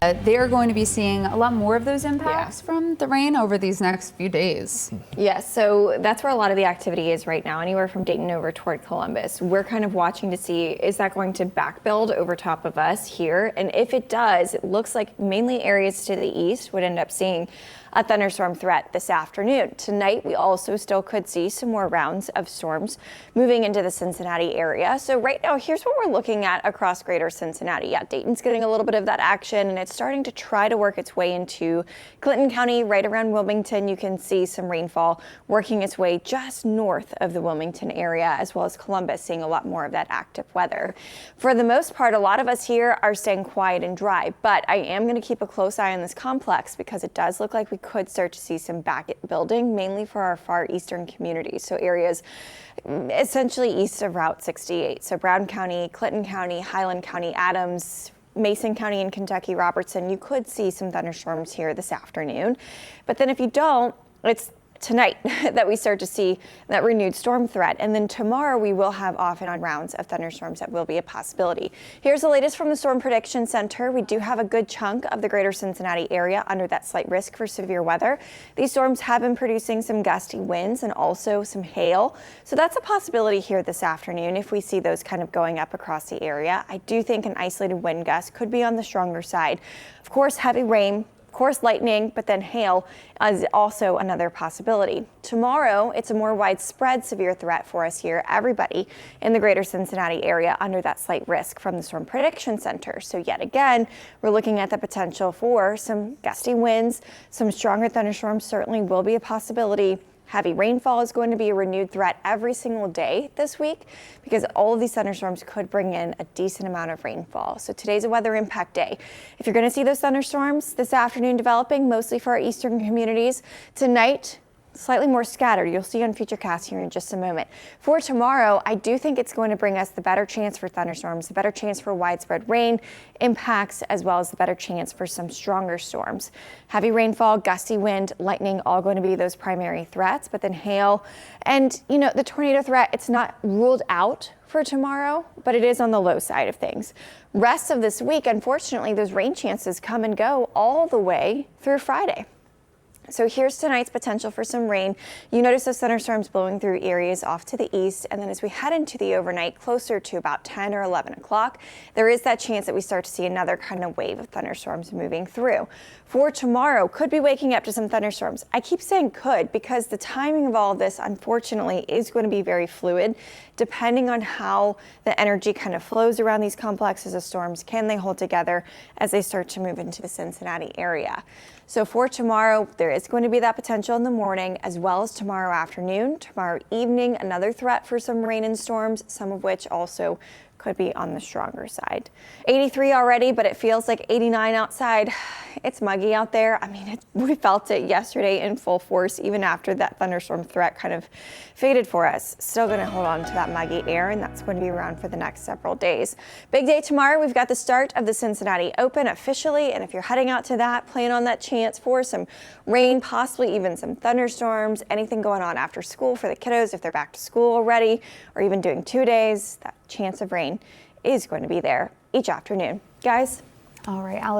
they're going to be seeing a lot more of those impacts from the rain over these next few days. Yes, so that's where a lot of the activity is right now, anywhere from Dayton over toward Columbus. We're kind of watching to see, is that going to back build over top of us here? And if it does, it looks like mainly areas to the east would end up seeing a thunderstorm threat this afternoon. Tonight, we also still could see some more rounds of storms moving into the Cincinnati area. So right now, here's what we're looking at across greater Cincinnati. Yeah, Dayton's getting a little bit of that action, and it's starting to try to work its way into Clinton County, right around Wilmington. You can see some rainfall working its way just north of the Wilmington area, as well as Columbus, seeing a lot more of that active weather. For the most part, a lot of us here are staying quiet and dry, but I am going to keep a close eye on this complex because it does look like we could start to see some back building, mainly for our far eastern communities. So areas essentially east of Route 68. So Brown County, Clinton County, Highland County, Adams, Mason County and Kentucky Robertson, you could see some thunderstorms here this afternoon. But then if you don't, it's tonight that we start to see that renewed storm threat. And then tomorrow we will have off and on rounds of thunderstorms that will be a possibility. Here's the latest from the Storm Prediction Center. We do have a good chunk of the greater Cincinnati area under that slight risk for severe weather. These storms have been producing some gusty winds and also some hail. So that's a possibility here this afternoon if we see those kind of going up across the area. I do think an isolated wind gust could be on the stronger side. Of course, heavy rain. Of course, lightning, but then hail is also another possibility. Tomorrow, it's a more widespread severe threat for us here, everybody in the greater Cincinnati area under that slight risk from the Storm Prediction Center. So yet again, we're looking at the potential for some gusty winds, some stronger thunderstorms certainly will be a possibility. Heavy rainfall is going to be a renewed threat every single day this week because all of these thunderstorms could bring in a decent amount of rainfall. So today's a weather impact day. If you're going to see those thunderstorms this afternoon developing, mostly for our eastern communities, tonight, slightly more scattered. You'll see on Futurecast here in just a moment. For tomorrow, I do think it's going to bring us the better chance for thunderstorms, the better chance for widespread rain impacts, as well as the better chance for some stronger storms. Heavy rainfall, gusty wind, lightning, all going to be those primary threats, but then hail and, the tornado threat, it's not ruled out for tomorrow, but it is on the low side of things. Rest of this week, unfortunately, those rain chances come and go all the way through Friday. So here's tonight's potential for some rain. You notice those thunderstorms blowing through areas off to the east. And then as we head into the overnight, closer to about 10 or 11 o'clock, there is that chance that we start to see another kind of wave of thunderstorms moving through. For tomorrow, could be waking up to some thunderstorms. I keep saying could because the timing of all of this, unfortunately, is going to be very fluid depending on how the energy kind of flows around these complexes of storms. Can they hold together as they start to move into the Cincinnati area? So for tomorrow, there is going to be that potential in the morning as well as tomorrow afternoon. Tomorrow evening, another threat for some rain and storms, some of which also could be on the stronger side. 83 already, but it feels like 89 outside. It's muggy out there. I mean, we felt it yesterday in full force, even after that thunderstorm threat kind of faded for us. Still going to hold on to that muggy air, and that's going to be around for the next several days. Big day tomorrow. We've got the start of the Cincinnati Open officially, and if you're heading out to that, plan on that chance for some rain, possibly even some thunderstorms, anything going on after school for the kiddos if they're back to school already, or even doing 2 days. That chance of rain is going to be there each afternoon. Guys? All right, Alex.